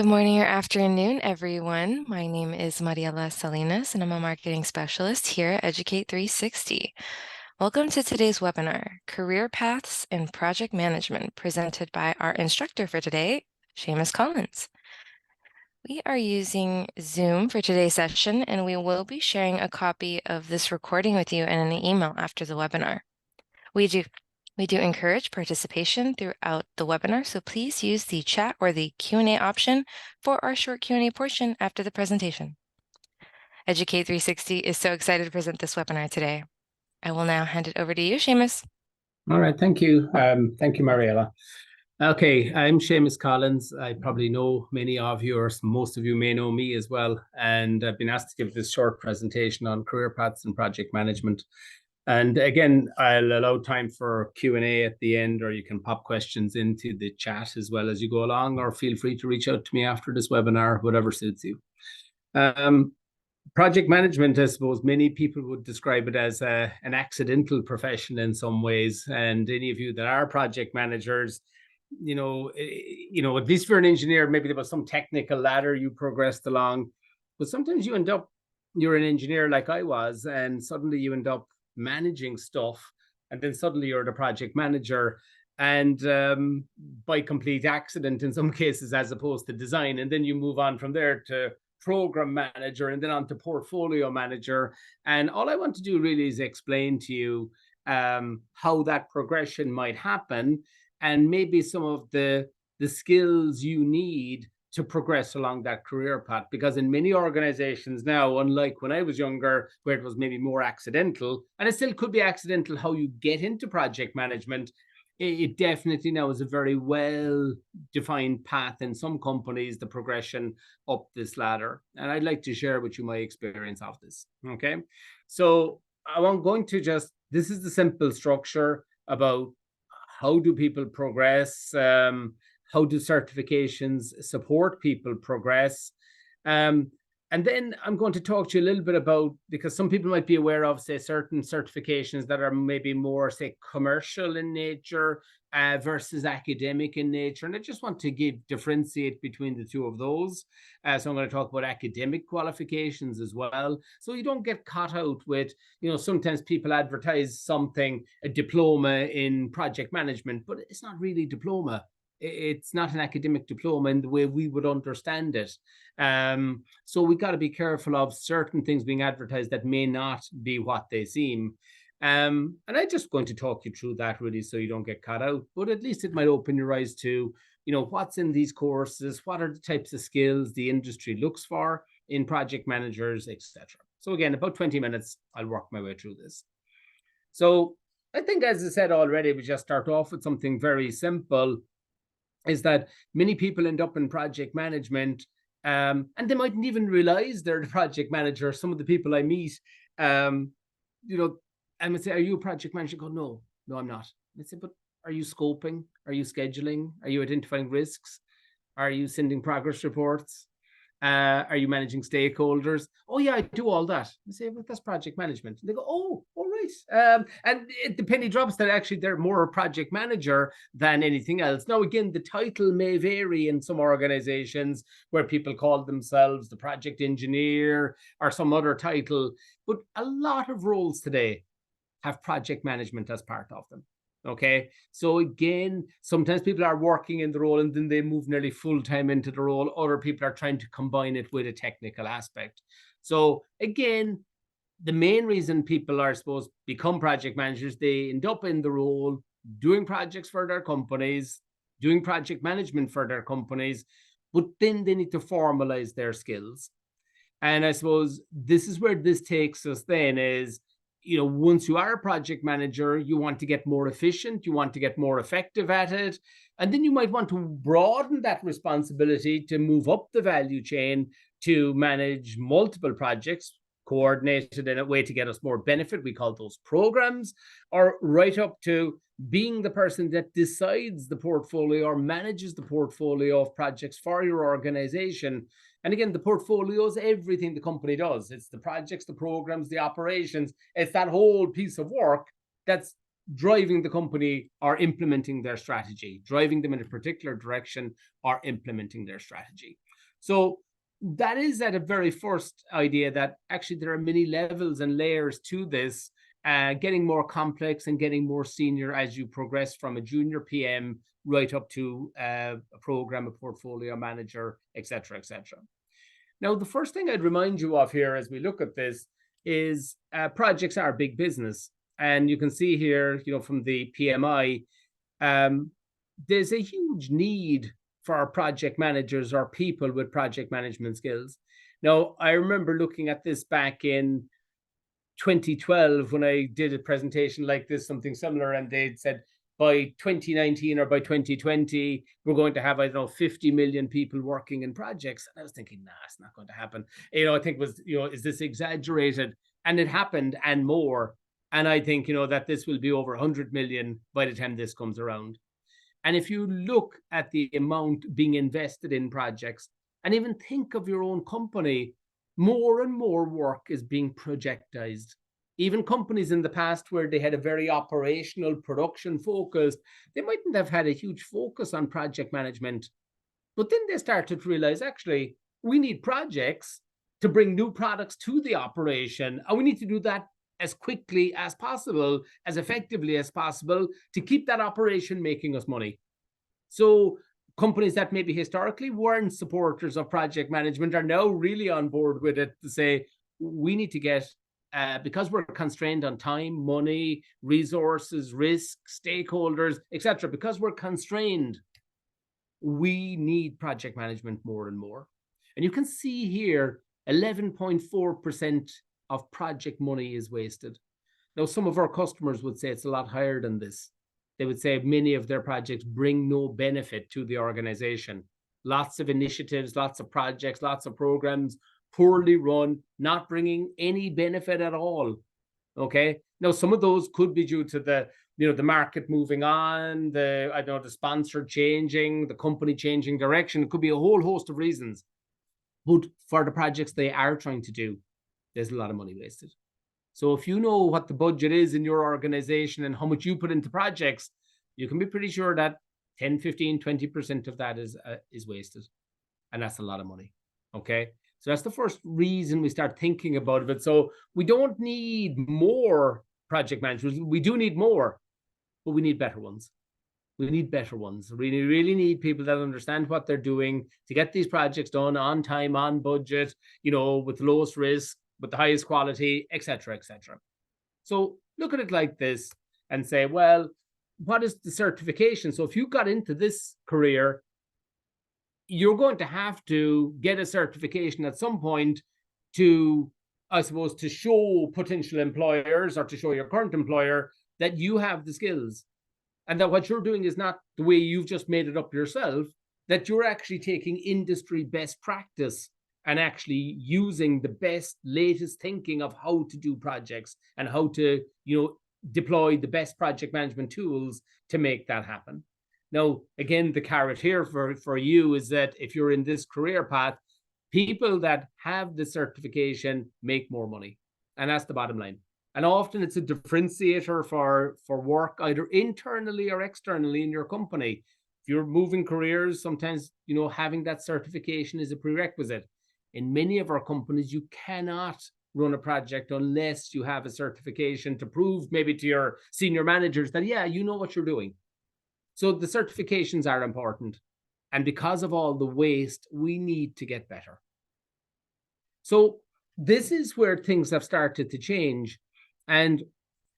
Good morning or afternoon, everyone. My name is Mariela Salinas, and I'm a marketing specialist here at Educate 360. Welcome to today's webinar, Career Paths in Project Management, presented by our instructor for today, Seamus Collins. We are using Zoom for today's session, and we will be sharing a copy of this recording with you in an email after the webinar. We do encourage participation throughout the webinar, so please use the chat or the Q&A option for our short Q&A portion after the presentation. Educate 360 is so excited to present this webinar today. I will now hand it over to you, Seamus. All right, thank you. Thank you, Mariela. Okay, I'm Seamus Collins. I probably know many of you, or most of you may know me as well. And I've been asked to give this short presentation on career paths and project management. And again, I'll allow time for Q&A at the end, or you can pop questions into the chat as well as you go along, or feel free to reach out to me after this webinar, whatever suits you. Project management, I suppose many people would describe it as an accidental profession in some ways. And any of you that are project managers, at least for an engineer, maybe there was some technical ladder you progressed along. But sometimes you're an engineer like I was, and suddenly you end up managing stuff. And then suddenly you're the project manager. And by complete accident, in some cases, as opposed to design. And then you move on from there to program manager, and then on to portfolio manager. And all I want to do really is explain to you how that progression might happen, and maybe some of the skills you need to progress along that career path. Because in many organizations now, unlike when I was younger, where it was maybe more accidental, and it still could be accidental how you get into project management, it definitely now is a very well-defined path in some companies, the progression up this ladder. And I'd like to share with you my experience of this, okay? So I'm going to this is the simple structure about how do people progress, how do certifications support people progress, and then I'm going to talk to you a little bit about, because some people might be aware of, say, certain certifications that are maybe more, say, commercial in nature versus academic in nature. And I just want to differentiate between the two of those. So I'm going to talk about academic qualifications as well. So you don't get caught out with, sometimes people advertise something, a diploma in project management, but it's not really diploma. It's not an academic diploma in the way we would understand it. So we got to be careful of certain things being advertised that may not be what they seem. And I'm just going to talk you through that really so you don't get caught out, but at least it might open your eyes to, what's in these courses, what are the types of skills the industry looks for in project managers, etc. So again, about 20 minutes, I'll work my way through this. So I think, as I said already, we just start off with something very simple, is that many people end up in project management and they mightn't even realize they're the project manager. Some of the people I meet, I would say, are you a project manager? I go, no, I'm not. I say, but are you scoping? Are you scheduling? Are you identifying risks? Are you sending progress reports? Are you managing stakeholders? Oh, yeah, I do all that. I say, well, that's project management. And they go, oh, all right. And the penny drops that actually they're more a project manager than anything else. Now, again, the title may vary in some organizations where people call themselves the project engineer or some other title. But a lot of roles today have project management as part of them. Okay, so again, sometimes people are working in the role and then they move nearly full-time into the role. Other people are trying to combine it with a technical aspect. So again, the main reason people are supposed to become project managers, they end up in the role doing projects for their companies, doing project management for their companies, but then they need to formalize their skills. And I suppose this is where this takes us then is, once you are a project manager, you want to get more efficient, you want to get more effective at it. And then you might want to broaden that responsibility to move up the value chain to manage multiple projects coordinated in a way to get us more benefit. We call those programs, or right up to being the person that decides the portfolio or manages the portfolio of projects for your organization. And again, the portfolio is everything the company does. It's the projects, the programs, the operations. It's that whole piece of work that's driving the company or implementing their strategy, driving them in a particular direction or implementing their strategy. So that is at a very first idea that actually there are many levels and layers to this, getting more complex and getting more senior as you progress from a junior PM right up to a program, a portfolio manager, et cetera, et cetera. Now, the first thing I'd remind you of here as we look at this is projects are big business. And you can see here, from the PMI, um, there's a huge need for our project managers or people with project management skills. Now, I remember looking at this back in 2012 when I did a presentation like this, something similar, and they'd said by 2019 or by 2020, we're going to have, I don't know, 50 million people working in projects. And I was thinking, nah, it's not going to happen. I think it was, is this exaggerated? And it happened and more. And I think, that this will be over 100 million by the time this comes around. And if you look at the amount being invested in projects and even think of your own company, more and more work is being projectized. Even companies in the past where they had a very operational production focused, they mightn't have had a huge focus on project management. But then they started to realize, actually, we need projects to bring new products to the operation. And we need to do that as quickly as possible, as effectively as possible, to keep that operation making us money. So companies that maybe historically weren't supporters of project management are now really on board with it to say, we need to get, because we're constrained on time, money, resources, risk, stakeholders, etc., because we're constrained, we need project management more and more. And you can see here, 11.4% of project money is wasted. Now, some of our customers would say it's a lot higher than this. They would say many of their projects bring no benefit to the organization. Lots of initiatives, lots of projects, lots of programs, poorly run, not bringing any benefit at all. Okay. Now, some of those could be due to the market moving on, the sponsor changing, the company changing direction. It could be a whole host of reasons. But for the projects they are trying to do, there's a lot of money wasted. So if you know what the budget is in your organization and how much you put into projects, you can be pretty sure that 10, 15, 20% of that is wasted. And that's a lot of money. Okay. So that's the first reason we start thinking about it. So we don't need more project managers. We do need more, but we need better ones. We need better ones. We really need people that understand what they're doing to get these projects done on time, on budget, with the lowest risk, with the highest quality, et cetera, et cetera. So look at it like this and say, well, what is the certification? So if you got into this career, you're going to have to get a certification at some point to, I suppose, to show potential employers or to show your current employer that you have the skills and that what you're doing is not the way you've just made it up yourself, that you're actually taking industry best practice and actually using the best, latest thinking of how to do projects and how to, deploy the best project management tools to make that happen. Now, again, the carrot here for you is that if you're in this career path, people that have the certification make more money. And that's the bottom line. And often it's a differentiator for work, either internally or externally in your company. If you're moving careers, sometimes, having that certification is a prerequisite. In many of our companies, you cannot run a project unless you have a certification to prove maybe to your senior managers that, yeah, you know what you're doing. So the certifications are important. And because of all the waste, we need to get better. So this is where things have started to change. And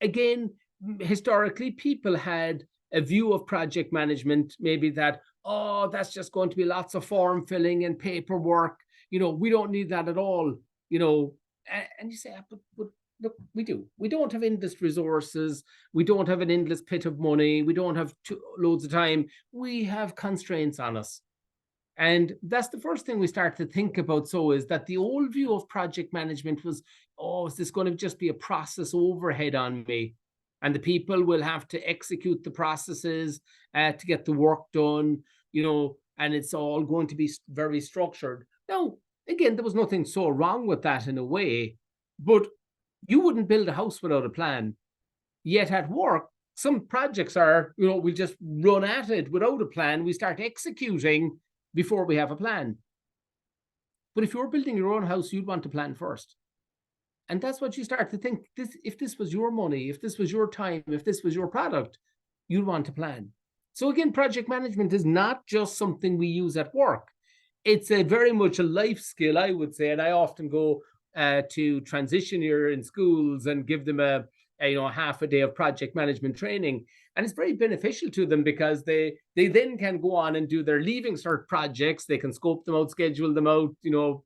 again, historically, people had a view of project management, maybe that, oh, that's just going to be lots of form filling and paperwork. We don't need that at all. And you say, but look, we do. We don't have endless resources. We don't have an endless pit of money. We don't have loads of time. We have constraints on us. And that's the first thing we start to think about. So is that the old view of project management was, oh, is this going to just be a process overhead on me? And the people will have to execute the processes to get the work done, and it's all going to be very structured. Now, again, there was nothing so wrong with that in a way, but you wouldn't build a house without a plan. Yet at work, some projects are, we just run at it without a plan. We start executing before we have a plan. But if you're building your own house, you'd want to plan first. And that's what you start to think. If this was your money, if this was your time, if this was your product, you'd want to plan. So again, project management is not just something we use at work. It's a very much a life skill, I would say. And I often go to transition year in schools and give them a half a day of project management training. And it's very beneficial to them because they then can go on and do their leaving cert projects. They can scope them out, schedule them out,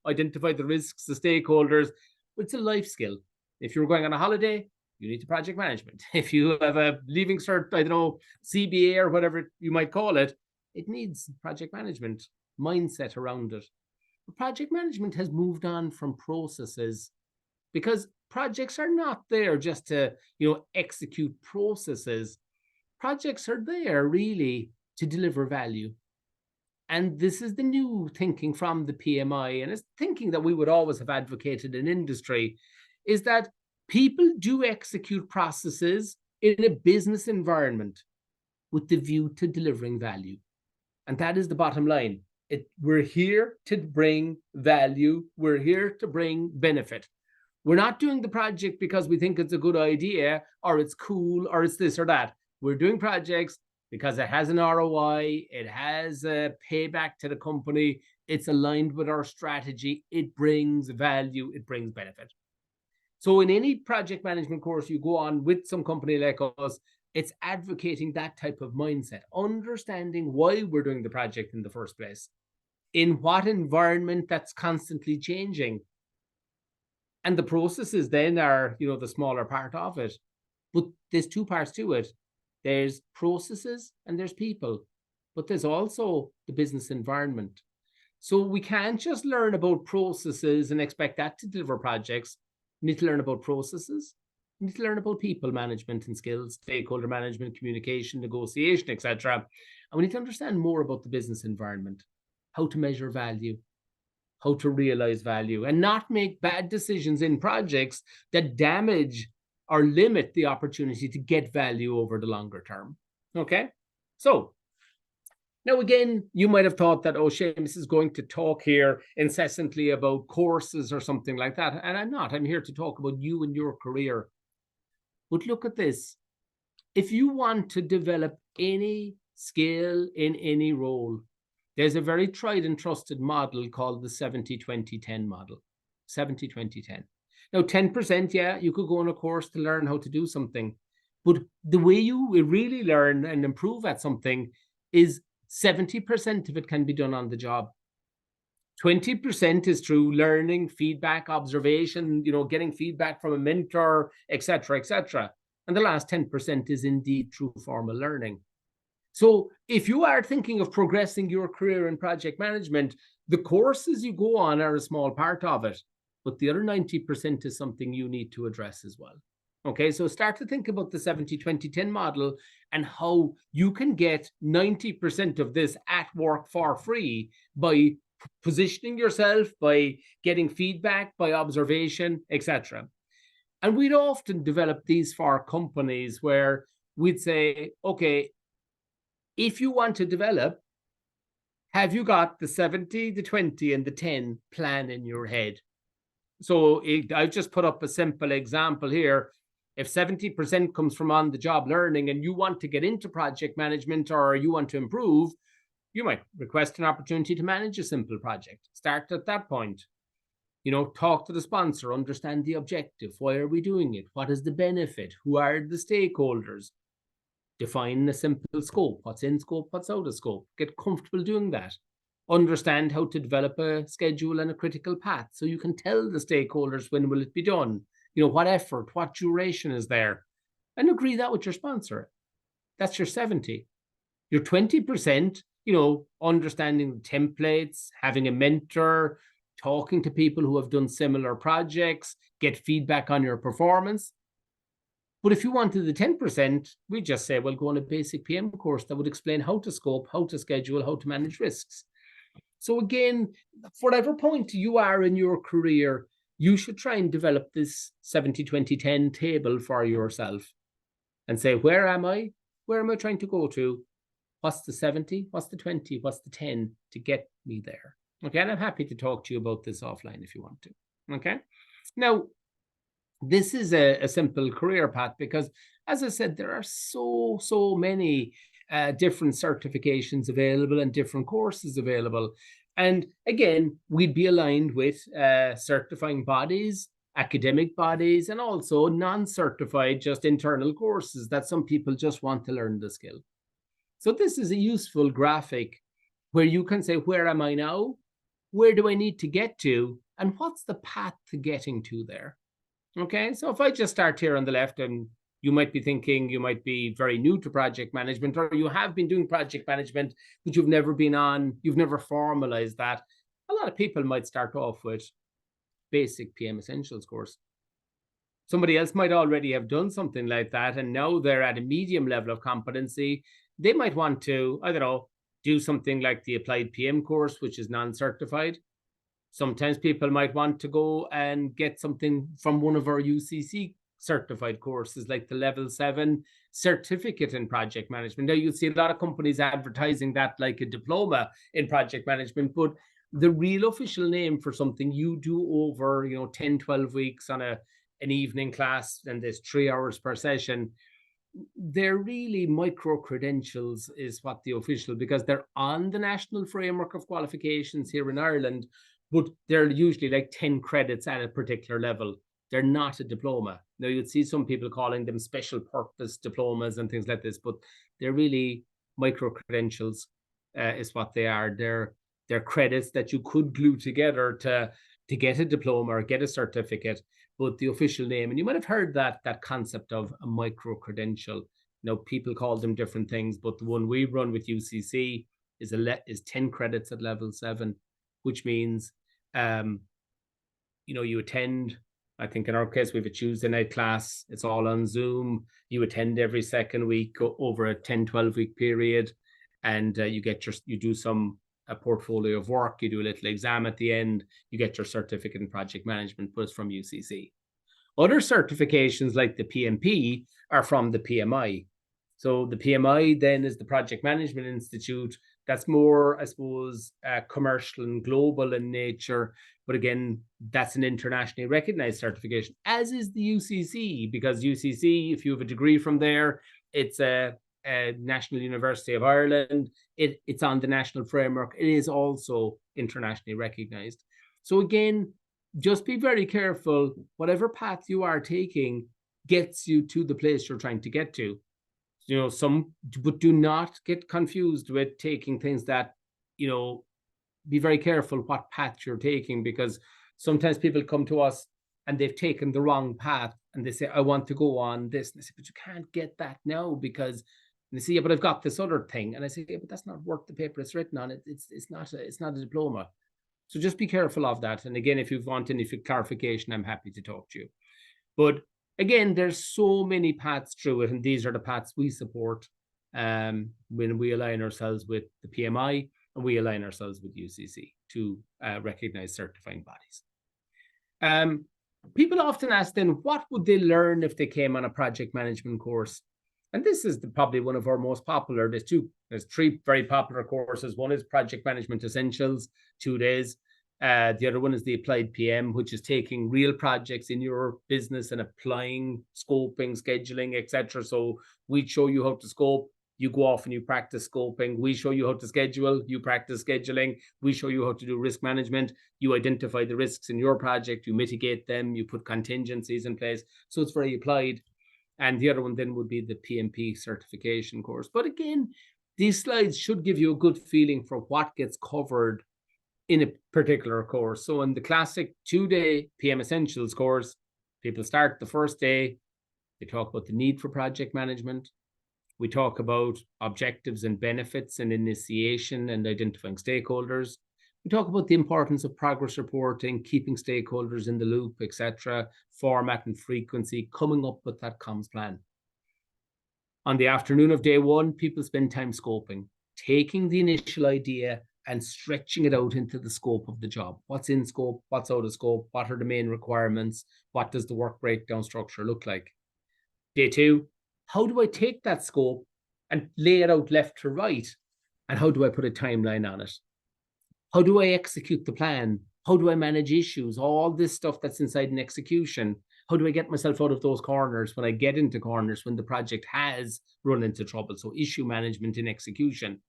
identify the risks, the stakeholders. It's a life skill. If you're going on a holiday, you need to project management. If you have a leaving cert, I don't know, CBA or whatever you might call it, it needs project management mindset around it. But project management has moved on from processes because projects are not there just to, execute processes. Projects are there really to deliver value. And this is the new thinking from the PMI, and it's thinking that we would always have advocated in industry, is that people do execute processes in a business environment with the view to delivering value. And that is the bottom line. We're here to bring value. We're here to bring benefit. We're not doing the project because we think it's a good idea or it's cool or it's this or that. We're doing projects because it has an ROI, it has a payback to the company, it's aligned with our strategy, it brings value, it brings benefit. So in any project management course you go on with some company like us, it's advocating that type of mindset, understanding why we're doing the project in the first place, in what environment that's constantly changing. And the processes then are, the smaller part of it. But there's two parts to it. There's processes and there's people, but there's also the business environment. So we can't just learn about processes and expect that to deliver projects. We need to learn about processes. We need to learn about people management and skills, stakeholder management, communication, negotiation, etc. And we need to understand more about the business environment, how to measure value, how to realize value, and not make bad decisions in projects that damage or limit the opportunity to get value over the longer term. Okay? So now, again, you might have thought that, oh, Seamus is going to talk here incessantly about courses or something like that. And I'm not. I'm here to talk about you and your career. But look at this. If you want to develop any skill in any role, there's a very tried and trusted model called the 70-20-10 model. 70-20-10. Now, 10%, yeah, you could go on a course to learn how to do something. But the way you really learn and improve at something is 70% of it can be done on the job. 20% is through learning, feedback, observation, getting feedback from a mentor, etc., etc. And the last 10% is indeed through formal learning. So if you are thinking of progressing your career in project management, the courses you go on are a small part of it, but the other 90% is something you need to address as well. Okay, so start to think about the 70-20-10 model and how you can get 90% of this at work for free by positioning yourself, by getting feedback, by observation, etc. And we'd often develop these for companies where we'd say, okay, if you want to develop, have you got the 70, the 20, and the 10 plan in your head? So I've just put up a simple example here. If 70% comes from on-the-job learning and you want to get into project management or you want to improve, you might request an opportunity to manage a simple project. Start at that point. Talk to the sponsor, understand the objective. Why are we doing it? What is the benefit? Who are the stakeholders? Define a simple scope. What's in scope? What's out of scope? Get comfortable doing that. Understand how to develop a schedule and a critical path so you can tell the stakeholders when will it be done. What effort, what duration is there, and agree that with your sponsor. That's your 70. Your 20%, understanding templates, having a mentor, talking to people who have done similar projects, get feedback on your performance. But if you wanted the 10%, we just say, well, go on a basic PM course that would explain how to scope, how to schedule, how to manage risks. So again, whatever point you are in your career, you should try and develop this 70-20-10 table for yourself and say, where am I? Where am I trying to go to? What's the 70? What's the 20? What's the 10 to get me there? Okay, and I'm happy to talk to you about this offline if you want to. Okay, now this is a simple career path because, as I said, there are so many different certifications available and different courses available. And again, we'd be aligned with certifying bodies, academic bodies, and also non-certified, just internal courses that some people just want to learn the skill. So this is a useful graphic where you can say, where am I now? Where do I need to get to? And what's the path to getting to there? Okay, so if I just start here on the left, and you might be thinking you might be very new to project management, or you have been doing project management, but you've never formalized that. A lot of people might start off with basic PM essentials course. Somebody else might already have done something like that, and now they're at a medium level of competency. They might want to, I don't know, do something like the applied PM course, which is non-certified. Sometimes people might want to go and get something from one of our UCC certified courses, like the level 7 certificate in project management. Now, you'll see a lot of companies advertising that like a diploma in project management, but the real official name for something you do over 10, 12 weeks on an evening class, and there's 3 hours per session, they're really micro credentials is what the official, because they're on the national framework of qualifications here in Ireland, but they're usually like 10 credits at a particular level. They're not a diploma. Now, you'd see some people calling them special purpose diplomas and things like this, but they're really micro credentials, is what they are. They're credits that you could glue together to get a diploma or get a certificate, but the official name, and you might have heard that concept of a micro credential. People call them different things, but the one we run with UCC is 10 credits at level 7, which means you attend. I think in our case we have a Tuesday night class. It's all on Zoom. You attend every second week over a 10-12 week period, and you do a portfolio of work. You do a little exam at the end. You get your certificate in project management, but it's from UCC. Other certifications like the PMP are from the PMI. So the PMI then is the Project Management Institute. That's more, I suppose, commercial and global in nature. But again, that's an internationally recognized certification, as is the UCC, because UCC, if you have a degree from there, it's a National University of Ireland. It's on the national framework. It is also internationally recognized. So again, just be very careful. Whatever path you are taking gets you to the place you're trying to get to. But do not get confused with taking things that, be very careful what path you're taking, because sometimes people come to us and they've taken the wrong path and they say, I want to go on this. And I say, but you can't get that now, because they say, yeah, but I've got this other thing. And I say, yeah, but that's not worth the paper it's written on. It's not a diploma. So just be careful of that. And again, if you want any clarification, I'm happy to talk to you. But again, there's so many paths through it, and these are the paths we support when we align ourselves with the PMI and we align ourselves with UCC to recognize certifying bodies. People often ask then, what would they learn if they came on a project management course? And this is probably one of our most popular. There's 3 very popular courses. One is Project Management Essentials, 2 days. The other one is the Applied PM, which is taking real projects in your business and applying scoping, scheduling, etc. So we show you how to scope. You go off and you practice scoping. We show you how to schedule. You practice scheduling. We show you how to do risk management. You identify the risks in your project. You mitigate them. You put contingencies in place. So it's very applied. And the other one then would be the PMP certification course. But again, these slides should give you a good feeling for what gets covered in a particular course. So in the classic 2-day PM Essentials course, people start the first day. They talk about the need for project management. We talk about objectives and benefits and initiation and identifying stakeholders. We talk about the importance of progress reporting, keeping stakeholders in the loop, etc., format and frequency, coming up with that comms plan. On the afternoon of day 1, people spend time scoping, taking the initial idea and stretching it out into the scope of the job. What's in scope? What's out of scope? What are the main requirements? What does the work breakdown structure look like? Day 2, how do I take that scope and lay it out left to right? And how do I put a timeline on it? How do I execute the plan? How do I manage issues? All this stuff that's inside an execution. How do I get myself out of those corners when I get into corners when the project has run into trouble? So issue management in execution.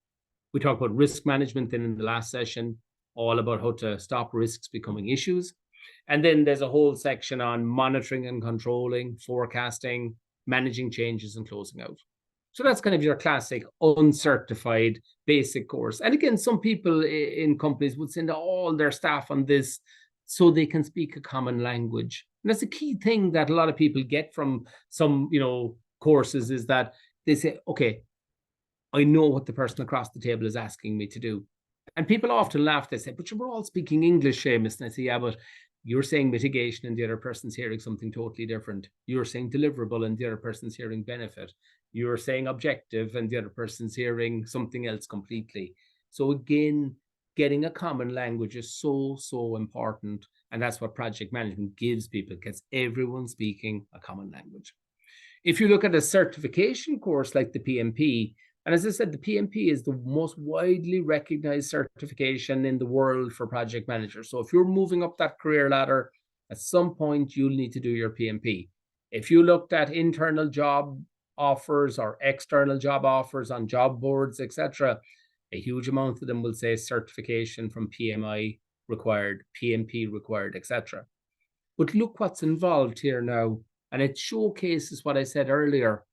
We talked about risk management then in the last session, all about how to stop risks becoming issues. And then there's a whole section on monitoring and controlling, forecasting, managing changes, and closing out. So that's kind of your classic uncertified basic course. And again, some people in companies would send all their staff on this so they can speak a common language. And that's a key thing that a lot of people get from some, courses is that they say, okay, I know what the person across the table is asking me to do. And people often laugh. They say, but we're all speaking English, Seamus. And I say, yeah, but you're saying mitigation and the other person's hearing something totally different. You're saying deliverable and the other person's hearing benefit. You're saying objective and the other person's hearing something else completely. So again, getting a common language is so, so important. And that's what project management gives people, gets everyone speaking a common language. If you look at a certification course like the PMP, and as I said, the PMP is the most widely recognized certification in the world for project managers. So if you're moving up that career ladder, at some point you'll need to do your PMP. If you looked at internal job offers or external job offers on job boards, etc., a huge amount of them will say certification from PMI required, PMP required, etc. But look what's involved here now. And it showcases what I said earlier.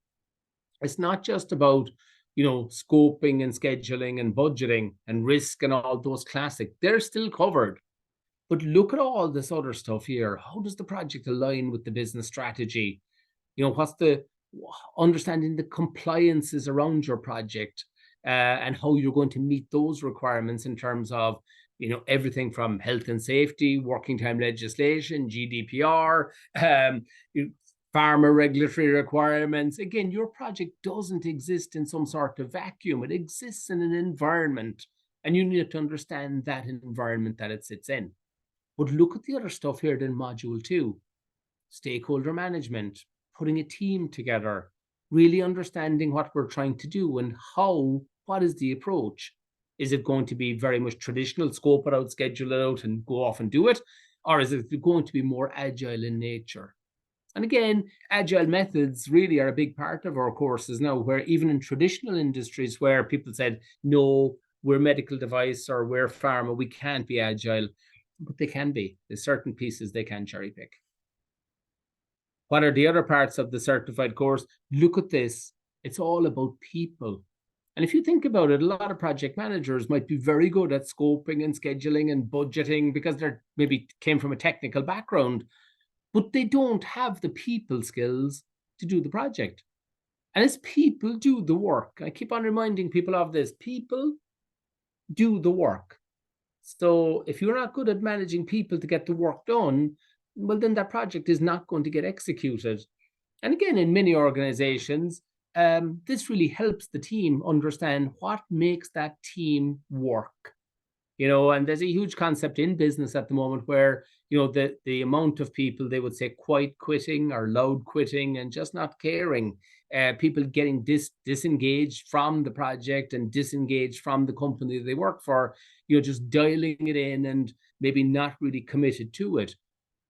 It's not just about, scoping and scheduling and budgeting and risk and all those classic. They're still covered. But look at all this other stuff here. How does the project align with the business strategy? What's the understanding the compliances around your project and how you're going to meet those requirements in terms of everything from health and safety, working time legislation, GDPR, pharma regulatory requirements. Again, your project doesn't exist in some sort of vacuum. It exists in an environment, and you need to understand that environment that it sits in. But look at the other stuff here in module 2, stakeholder management, putting a team together, really understanding what we're trying to do and what is the approach. Is it going to be very much traditional, scope it out, schedule it out, and go off and do it? Or is it going to be more agile in nature? And again, agile methods really are a big part of our courses now, where even in traditional industries where people said, no, we're medical device or we're pharma, we can't be agile, but they can be. There's certain pieces they can cherry pick. What are the other parts of the certified course? Look at this. It's all about people. And if you think about it, a lot of project managers might be very good at scoping and scheduling and budgeting because they maybe came from a technical background, but they don't have the people skills to do the project. And as people do the work, I keep on reminding people of this, people do the work. So if you're not good at managing people to get the work done, well, then that project is not going to get executed. And again, in many organizations, this really helps the team understand what makes that team work. And there's a huge concept in business at the moment where, the amount of people, they would say quiet quitting or loud quitting and just not caring, people getting disengaged from the project and disengaged from the company they work for, just dialing it in and maybe not really committed to it.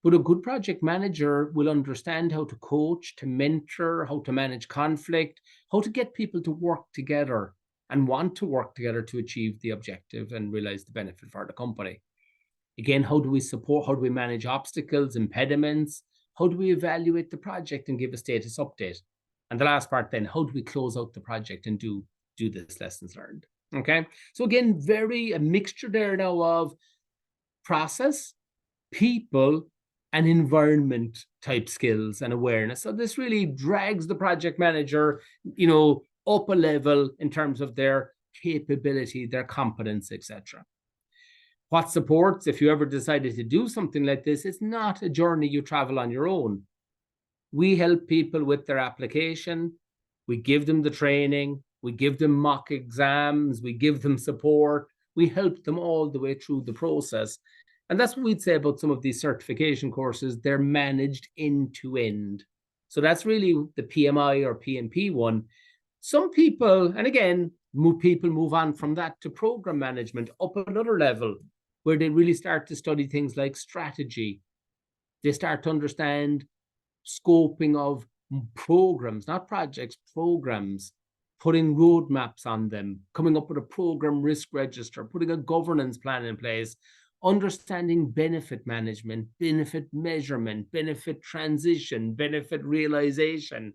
But a good project manager will understand how to coach, to mentor, how to manage conflict, how to get people to work together and want to work together to achieve the objective and realize the benefit for the company. Again, how do we support, how do we manage obstacles, impediments? How do we evaluate the project and give a status update? And the last part then, how do we close out the project and do this lessons learned? Okay, so again, a mixture there now of process, people, and environment type skills and awareness. So this really drags the project manager, up a level in terms of their capability, their competence, etc. What supports, if you ever decided to do something like this, it's not a journey you travel on your own. We help people with their application. We give them the training. We give them mock exams. We give them support. We help them all the way through the process. And that's what we'd say about some of these certification courses. They're managed end to end. So that's really the PMI or PMP one. Some people, and again, People move on from that to program management up another level, where they really start to study things like strategy. They start to understand scoping of programs, not projects, programs, putting roadmaps on them, coming up with a program risk register, putting a governance plan in place, understanding benefit management, benefit measurement, benefit transition, benefit realization,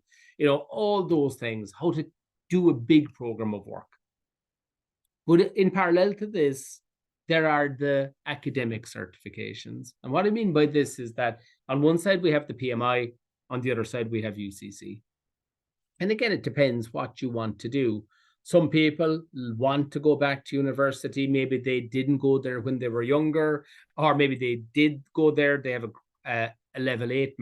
all those things, how to do a big program of work. But in parallel to this, there are the academic certifications. And what I mean by this is that on one side, we have the PMI, on the other side, we have UCC. And again, it depends what you want to do. Some people want to go back to university. Maybe they didn't go there when they were younger, or maybe they did go there. They have a level 8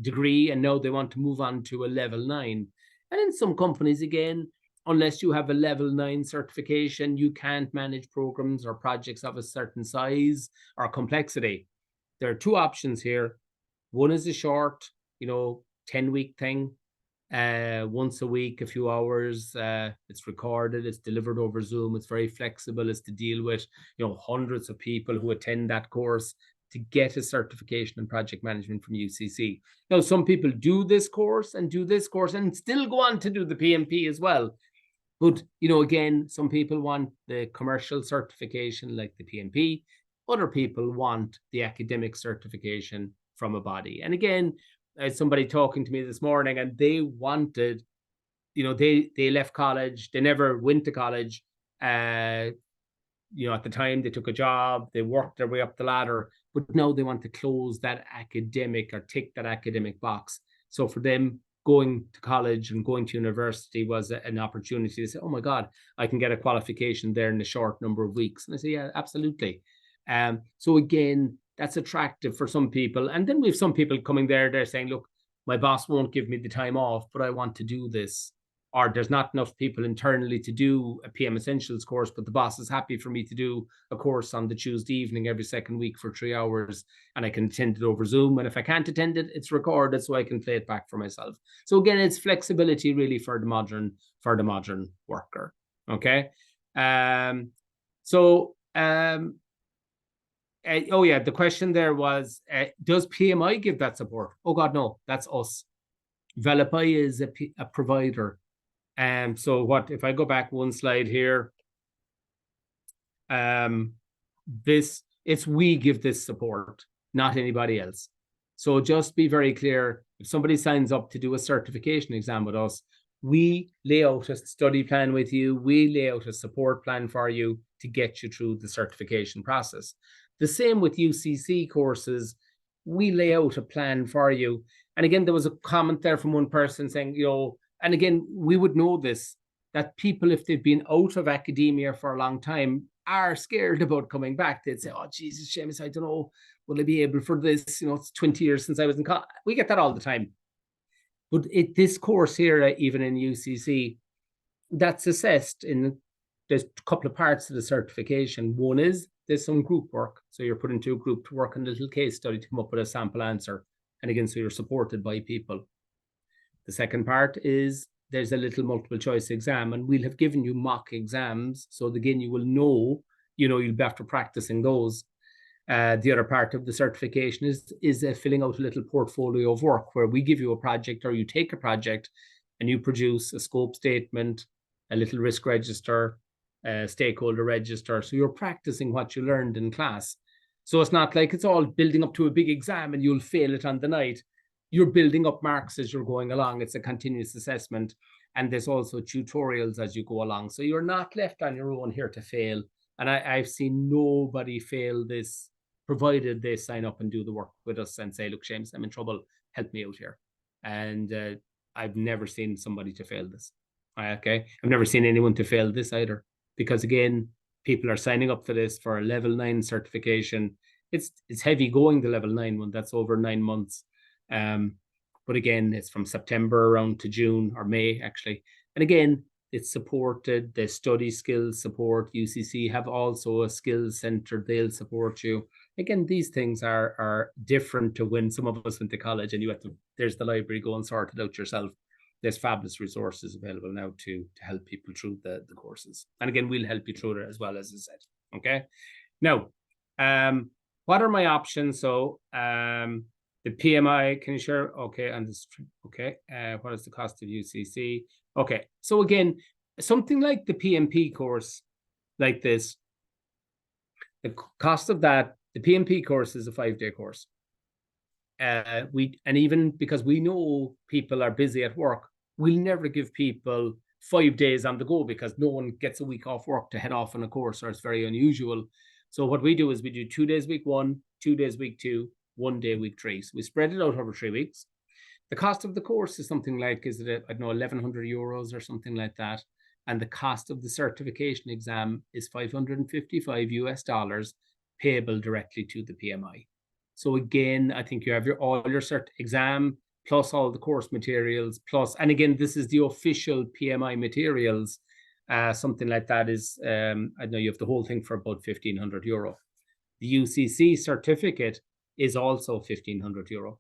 degree, and now they want to move on to a level 9. And in some companies, again, unless you have a level 9 certification, you can't manage programs or projects of a certain size or complexity. There are two options here. One is a short, 10-week thing, once a week, a few hours. It's recorded, it's delivered over Zoom, it's very flexible, it's to deal with, hundreds of people who attend that course to get a certification in project management from UCC. Now, some people do this course and still go on to do the PMP as well. But, again, some people want the commercial certification like the PMP. Other people want the academic certification from a body. And again, somebody talking to me this morning, and they wanted, they left college, they never went to college. At the time they took a job, they worked their way up the ladder, but now they want to close that academic or tick that academic box. So for them, going to college and going to university was an opportunity to say, oh my God, I can get a qualification there in a short number of weeks. And I say, yeah, absolutely. So again, that's attractive for some people. And then we have some people coming there, they're saying, look, my boss won't give me the time off, but I want to do this. Or there's not enough people internally to do a PM Essentials course, but the boss is happy for me to do a course on the Tuesday evening every second week for 3 hours, and I can attend it over Zoom. And if I can't attend it, it's recorded so I can play it back for myself. So again, it's flexibility really for the modern worker. Okay. The question there was, does PMI give that support? Oh God, no, that's us. Velopi is a provider. So what if I go back one slide here? We give this support, not anybody else. So just be very clear. If somebody signs up to do a certification exam with us, we lay out a study plan with you. We lay out a support plan for you to get you through the certification process. The same with UCC courses. We lay out a plan for you. And again, there was a comment there from one person saying, and again, we would know this, that people, if they've been out of academia for a long time, are scared about coming back. They'd say, oh, Jesus, Seamus, I don't know, will I be able for this? It's 20 years since I was in college. We get that all the time. But this course here, even in UCC, that's assessed there's a couple of parts to the certification. One is there's some group work. So you're put into a group to work on a little case study to come up with a sample answer. And again, so you're supported by people. The second part is there's a little multiple choice exam, and we'll have given you mock exams. So again, you will know, you'll be after practicing those. The other part of the certification is filling out a little portfolio of work where we give you a project, or you take a project and you produce a scope statement, a little risk register, a stakeholder register. So you're practicing what you learned in class. So it's not like it's all building up to a big exam and you'll fail it on the night. You're building up marks as you're going along. It's a continuous assessment. And there's also tutorials as you go along. So you're not left on your own here to fail. And I've seen nobody fail this, provided they sign up and do the work with us and say, look, Seamus, I'm in trouble. Help me out here. And I've never seen somebody to fail this. Okay. I've never seen anyone to fail this either. Because again, people are signing up for this for a level 9 certification. It's heavy going the level 9 one. That's over 9 months. But again, it's from September around to June or May, actually. And again, it's supported. The study skills support. UCC have also a skills center. They'll support you. Again, these things are different to when some of us went to college and you have to, there's the library, go and sort it out yourself. there's fabulous resources available now to help people through the courses. And again, we'll help you through it as well, as I said. Okay. Now, what are my options? So the PMI, can you share? Okay, and this, okay. What is the cost of UCC? Okay, so again, something like the PMP course, like this, the cost of that, the PMP course is a 5-day course. And even because we know people are busy at work, we'll never give people 5 days on the go because no one gets a week off work to head off on a course, or it's very unusual. So what we do is we do 2 days week 1, 2 days week 2, 1 day week 3. So we spread it out over 3 weeks. The cost of the course is something like, is it, I don't know, 1,100 euros or something like that. And the cost of the certification exam is $555 US, payable directly to the PMI. So again, I think you have all your cert exam plus all the course materials plus, and again, this is the official PMI materials. Something like that is, I know you have the whole thing for about 1,500 euro. The UCC certificate is also 1,500 euro.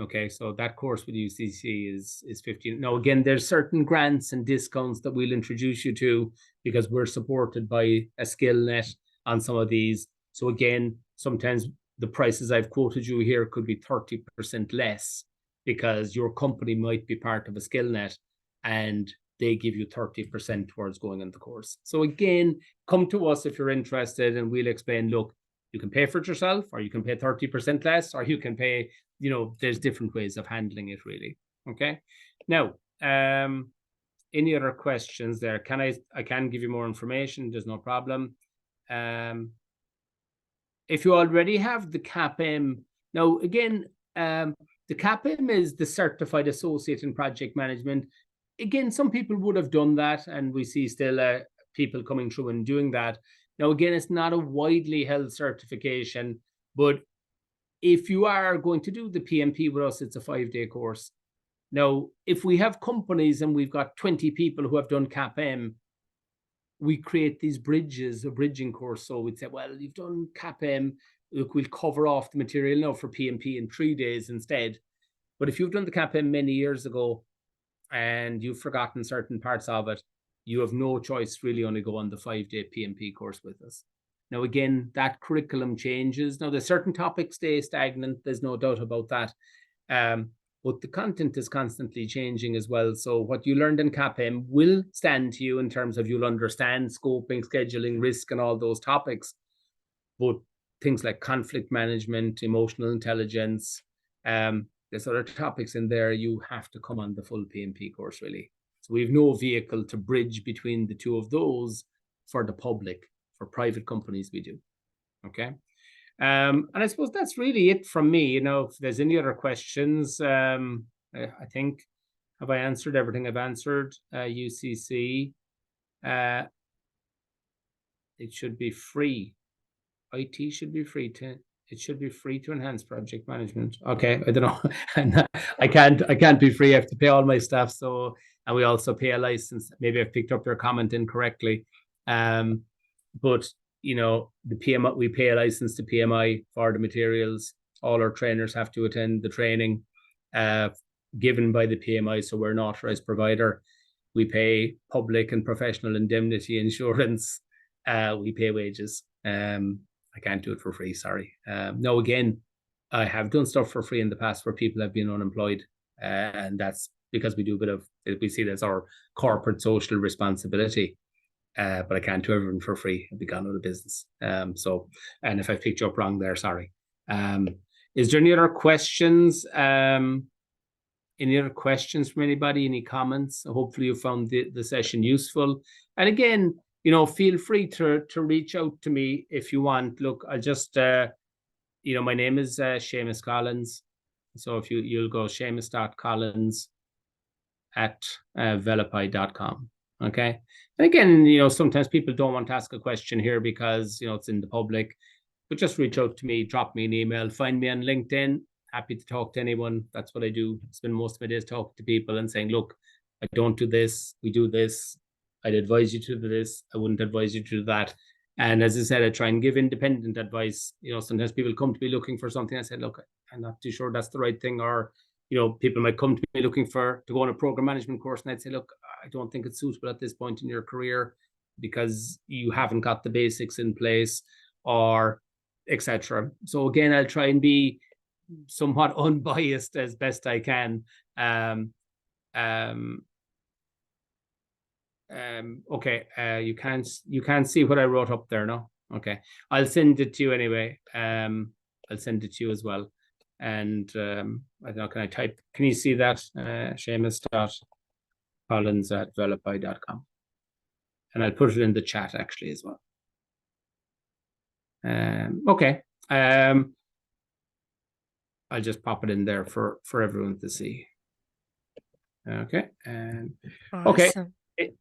Okay, so that course with UCC is 15. Now, again, there's certain grants and discounts that we'll introduce you to because we're supported by a SkillNet on some of these. So again, sometimes the prices I've quoted you here could be 30% less because your company might be part of a SkillNet and they give you 30% towards going on the course. So again, come to us if you're interested and we'll explain, look, you can pay for it yourself, or you can pay 30% less, or you can pay, there's different ways of handling it, really. Okay. Now, any other questions there? I can give you more information. There's no problem. If you already have the CAPM, now again, the CAPM is the Certified Associate in Project Management. Again, some people would have done that, and we see still people coming through and doing that. Now, again, it's not a widely held certification, but if you are going to do the PMP with us, it's a 5-day course. Now, if we have companies and we've got 20 people who have done CAPM, we create these bridges, a bridging course. So we'd say, well, you've done CAPM, look, we'll cover off the material now for PMP in 3 days instead. But if you've done the CAPM many years ago and you've forgotten certain parts of it, you have no choice, really, only go on the 5-day PMP course with us. Now, again, that curriculum changes. Now, there's certain topics stay stagnant. There's no doubt about that. But the content is constantly changing as well. So what you learned in CAPM will stand to you in terms of you'll understand scoping, scheduling, risk, and all those topics. But things like conflict management, emotional intelligence, there's other topics in there. You have to come on the full PMP course, really. So we have no vehicle to bridge between the two of those for the public. For private companies, we do. Okay. And I suppose that's really it from me. If there's any other questions, I think, have I answered everything I've answered? UCC, it should be free. IT should be free it should be free to enhance project management. Okay, I don't know. I can't be free. I have to pay all my staff. So, and we also pay a license. Maybe I've picked up your comment incorrectly. But the PMI, we pay a license to PMI for the materials. All our trainers have to attend the training given by the PMI. So we're an authorized provider. We pay public and professional indemnity insurance. We pay wages. I can't do it for free, sorry. No, again, I have done stuff for free in the past where people have been unemployed. And that's because we see it as our corporate social responsibility. But I can't do everything for free. I'd be gone out of business. And if I picked you up wrong there, sorry. Is there any other questions? Any other questions from anybody? Any comments? Hopefully you found the session useful. And again, feel free to reach out to me if you want. Look, I'll just, my name is Seamus Collins. So if you'll go seamus.collins@velopi.com. Okay. And again, sometimes people don't want to ask a question here because, it's in the public, but just reach out to me, drop me an email, find me on LinkedIn. Happy to talk to anyone. That's what I do. Spend most of my days talking to people and saying, look, I don't do this. We do this. I'd advise you to do this. I wouldn't advise you to do that. And as I said, I try and give independent advice. Sometimes people come to me looking for something. I said, look, I'm not too sure that's the right thing, or people might come to me looking to go on a program management course, and I'd say, look, I don't think it's suitable at this point in your career because you haven't got the basics in place, or etc. So again, I'll try and be somewhat unbiased as best I can. Okay. You can't see what I wrote up there, no? Okay. I'll send it to you anyway. I'll send it to you as well. And I don't know, can you see that? Seamus.collins@velopi.com. And I'll put it in the chat actually as well. Okay. I'll just pop it in there for everyone to see. Okay. Okay. Awesome.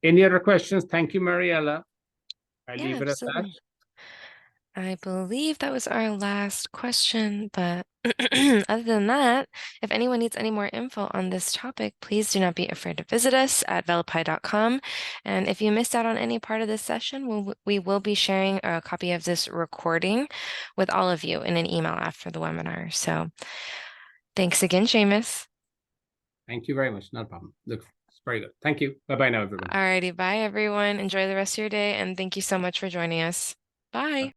Any other questions? Thank you, Mariella. I Yeah, leave it at that. absolutely. I believe that was our last question, but other than that, if anyone needs any more info on this topic, please do not be afraid to visit us at velopi.com. And if you missed out on any part of this session, we will be sharing a copy of this recording with all of you in an email after the webinar. So thanks again, Seamus. Thank you very much. Not a problem. Look, it's very good. Thank you. Bye-bye now, everyone. Alrighty, bye everyone. Enjoy the rest of your day, and thank you so much for joining us. Bye.